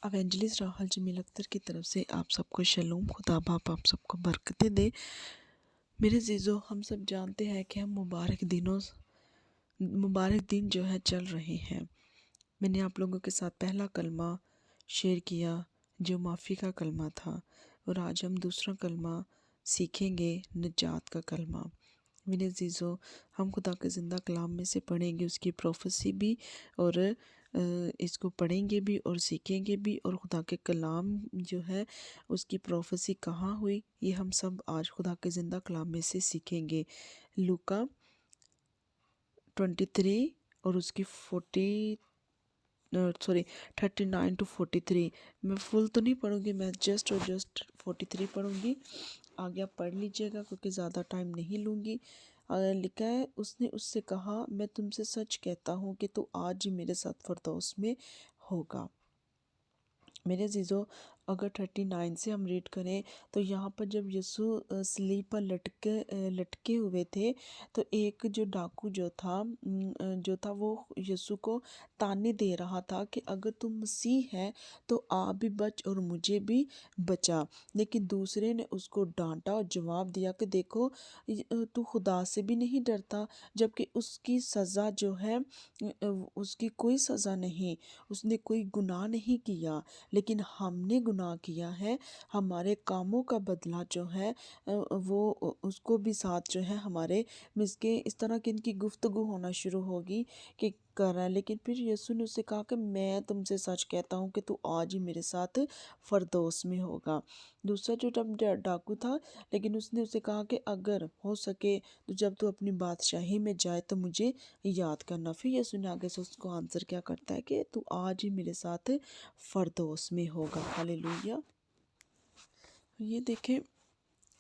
Evangelist Rahul Jameel Akhtar की तरफ से आप सबको शलोम। खुदा बाप आप सबको बरकतें दे। मेरे जीजो, हम सब जानते हैं कि हम मुबारक दिन जो है चल रहे हैं। मैंने आप लोगों के साथ पहला कलमा शेयर किया जो माफ़ी का कलमा था, और आज हम दूसरा कलमा सीखेंगे, निजात का कलमा। मेरे जीजो, हम खुदा के ज़िंदा कलाम में से पढ़ेंगे, उसकी प्रोफेसी भी, और इसको पढ़ेंगे भी और सीखेंगे भी। और खुदा के कलाम जो है उसकी प्रोफेसी कहाँ हुई, ये हम सब आज खुदा के ज़िंदा कलाम में से सीखेंगे। लूका 23 और उसकी 39 to 43। मैं फुल तो नहीं पढ़ूंगी, मैं जस्ट 43 पढ़ूंगी। आगे आप पढ़ लीजिएगा क्योंकि ज़्यादा टाइम नहीं लूँगी। लिखा है, उसने उससे कहा, मैं तुमसे सच कहता हूँ कि तू आज ही मेरे साथ फिरदौस में होगा। मेरे जीजो, अगर 39 से हम रीड करें तो यहाँ पर जब यीशु सलीब पर लटके हुए थे, तो एक जो डाकू जो था वो यीशु को ताने दे रहा था कि अगर तू मसीह है तो आ भी बच और मुझे भी बचा। लेकिन दूसरे ने उसको डांटा और जवाब दिया कि देखो, तू खुदा से भी नहीं डरता, जबकि उसकी सज़ा जो है उसकी कोई सज़ा नहीं, उसने कोई गुनाह नहीं किया, लेकिन हमने गुनाह किया है। हमारे कामों का बदला जो है वो उसको भी साथ जो है हमारे मिसके। इस तरह की इनकी गुफ्तगू होना शुरू होगी कि कर रहा है। लेकिन फिर यीशु ने उससे कहा कि मैं तुमसे सच कहता हूँ कि तू आज ही मेरे साथ फरदौस में होगा। दूसरा जो डाकू था, लेकिन उसने उसे कहा कि अगर हो सके तो जब तू अपनी बादशाही में जाए तो मुझे याद करना। फिर यीशु ने आगे से उसको आंसर क्या करता है कि तू आज ही मेरे साथ फरदौस में होगा। हालेलुया। ये देखें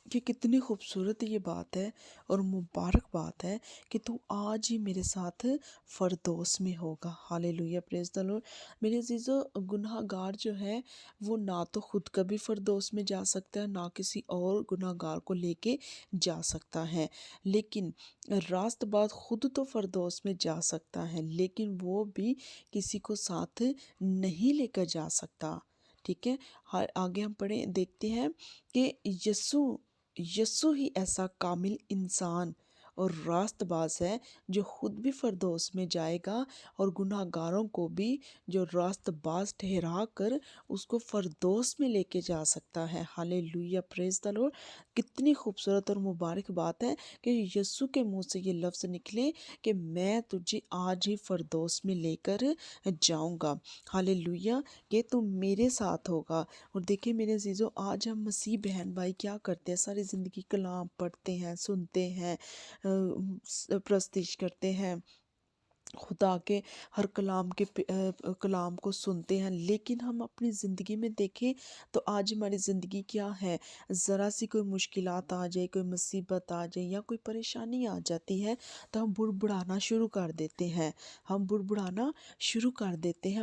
कि कितनी खूबसूरत ये बात है और मुबारक बात है कि तू आज ही मेरे साथ फरदौस में होगा। Hallelujah, praise the Lord. मेरे अजीज़ो, गुनाहगार जो है वो ना तो खुद कभी फरदौस में जा सकता है, ना किसी और गुनाहगार को लेके जा सकता है। लेकिन रास्तबाज़ खुद तो फरदौस में जा सकता है, लेकिन वो भी किसी को साथ नहीं लेकर जा सकता। ठीक है। आगे हम देखते हैं कि यस्सु ही ऐसा कामिल इंसान और रास्तबाज है जो खुद भी फरदौस में जाएगा और गुनाहगारों को भी जो रास्तबाज ठहरा कर उसको फरदौस में लेके जा सकता है। Hallelujah, praise the Lord. कितनी खूबसूरत और मुबारक बात है कि यस्सु के मुंह से ये लफ्ज़ निकले कि मैं तुझे आज ही फरदौस में लेकर जाऊंगा। हालेलुया, कि तू मेरे साथ होगा। और देखिए मेरे अजीज़ों, आज हम मसीह बहन भाई क्या करते हैं, सारी ज़िंदगी कलाम पढ़ते हैं, सुनते हैं, प्रस्तुति करते हैं, खुदा के हर कलाम को सुनते हैं। लेकिन हम अपनी ज़िंदगी में देखें तो आज हमारी ज़िंदगी क्या है। ज़रा सी कोई मुश्किलात आ जाए, कोई मुसीबत आ जाए या कोई परेशानी आ जाती है तो हम बुड़बुड़ाना शुरू कर देते हैं।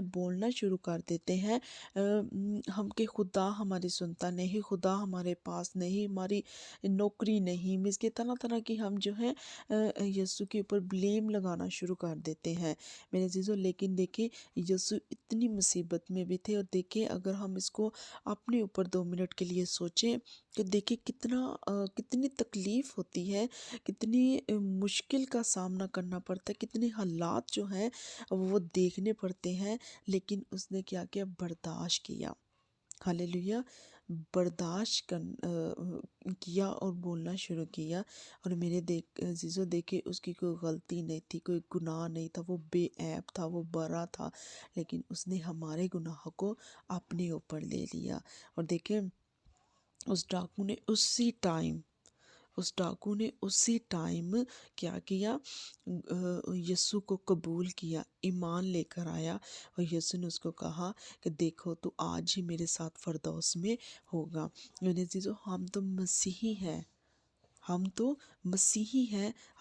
बोलना शुरू कर देते हैं हम कि खुदा हमारी सुनता नहीं, खुदा हमारे पास नहीं, हमारी नौकरी नहीं, मीन्स के तरह तरह की हम जो है यीशु के ऊपर ब्लेम लगाना शुरू कर देते हैं मेरे अजीज़ों। लेकिन देखिए, यीशु इतनी मुसीबत में भी थे, और देखिए अगर हम इसको अपने ऊपर 2 मिनट के लिए सोचें तो देखिए कितनी तकलीफ़ होती है, कितनी मुश्किल का सामना करना पड़ता है, कितने हालात जो हैं वो देखने पड़ते हैं। लेकिन उसने क्या किया, बर्दाश्त किया। हालेलुया, किया और बोलना शुरू किया। और मेरे अजीज़ों, देखिए उसकी कोई गलती नहीं थी, कोई गुनाह नहीं था, वो बेऐब था, वो बरा था, लेकिन उसने हमारे गुनाह को अपने ऊपर ले लिया। और देखिए उस डाकू ने उसी टाइम क्या किया, यीशु को कबूल किया, ईमान लेकर आया। और यीशु ने उसको कहा कि देखो, तू आज ही मेरे साथ फरदौस में होगा। मेरे अजीज़ों, हम तो मसीही हैं,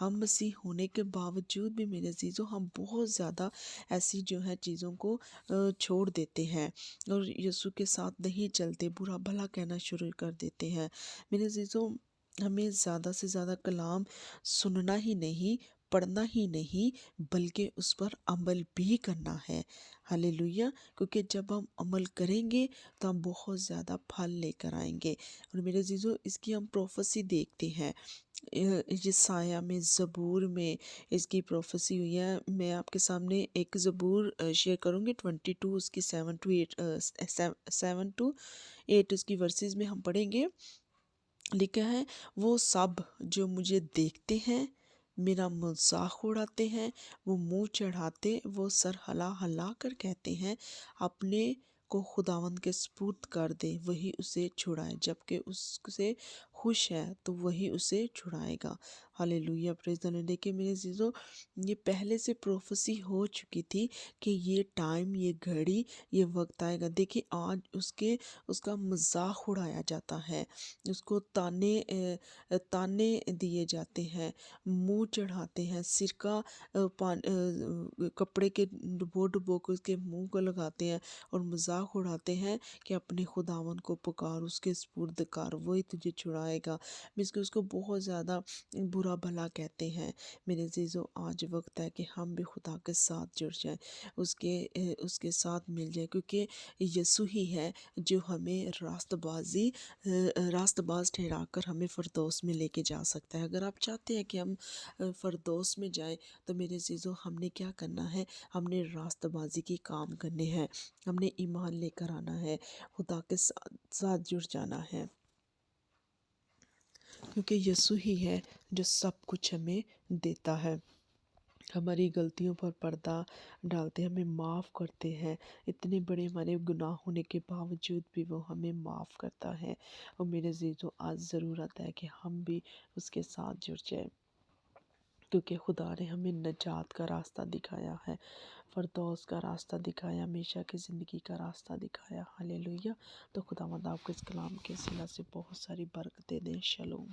हम मसीह होने के बावजूद भी मेरे अजीज़ों हम बहुत ज़्यादा ऐसी जो है चीज़ों को छोड़ देते हैं और यीशु के साथ नहीं चलते, बुरा भला कहना शुरू कर देते हैं। मेरे अजीज़ों, हमें ज़्यादा से ज़्यादा कलाम सुनना ही नहीं, پڑھنا ہی نہیں بلکہ اس پر عمل بھی کرنا ہے۔ ہاللیلویا، کیونکہ جب ہم عمل کریں گے تو ہم بہت زیادہ پھل لے کر آئیں گے۔ اور میرے عزیزو، اس کی ہم پروفیسی دیکھتے ہیں یسایہ میں، زبور میں اس کی پروفیسی ہوئی ہے۔ میں آپ کے سامنے ایک زبور شیئر کروں گی 22، اس کی 7 to 8 اس کی ورسز میں ہم پڑھیں گے۔ لکھا ہے، وہ سب جو مجھے دیکھتے ہیں میرا مذاق اڑاتے ہیں، وہ منہ چڑھاتے، وہ سر ہلا ہلا کر کہتے ہیں اپنے کو خداوند کے سپرد کر دے، وہی اسے چھڑائے، جبکہ اس سے خوش ہے تو وہی اسے چھڑائے گا۔ ہاللیلویہ، پریز دی لارڈ۔ دیکھیں میرے عزیزو، یہ پہلے سے پروفیسی ہو چکی تھی کہ یہ ٹائم، یہ گھڑی، یہ وقت آئے گا۔ دیکھیں آج اس کا مذاق اڑایا جاتا ہے، اس کو تانے دیے جاتے ہیں، منہ چڑھاتے ہیں، سرکہ کپڑے کے ڈبو ڈبو کے اس کے منہ کو لگاتے ہیں اور مذاق اڑاتے ہیں کہ اپنے خداوند کو پکار، اس کے سپرد کر، وہی تجھے چھڑائے گا۔ اس کو بہت زیادہ برا بھلا کہتے ہیں۔ میرے عزیزو، آج وقت ہے کہ ہم بھی خدا کے ساتھ جڑ جائیں، اس کے ساتھ مل جائیں، کیونکہ یسوع ہی ہے جو ہمیں راست باز ٹھہرا کر ہمیں فردوس میں لے کے جا سکتا ہے۔ اگر آپ چاہتے ہیں کہ ہم فردوس میں جائیں تو میرے عزیزو، ہم نے کیا کرنا ہے؟ ہم نے راست بازی کی کام کرنے ہیں، ہم نے ایمان لے کر آنا ہے، خدا کے ساتھ جڑ جانا ہے، کیونکہ یسوع ہی ہے جو سب کچھ ہمیں دیتا ہے۔ ہماری غلطیوں پر پردہ ڈالتے، ہمیں معاف کرتے ہیں، اتنے بڑے ہمارے گناہ ہونے کے باوجود بھی وہ ہمیں معاف کرتا ہے۔ اور میرے عزیزو، آج ضرورت ہے کہ ہم بھی اس کے ساتھ جڑ جائیں، کیونکہ خدا نے ہمیں نجات کا راستہ دکھایا ہے، فردوس کا راستہ دکھایا، ہمیشہ کی زندگی کا راستہ دکھایا۔ ہاللیلویہ۔ تو خداوند آپ کو اس کلام کے صلہ سے بہت ساری برکتیں دیں۔ شالوم۔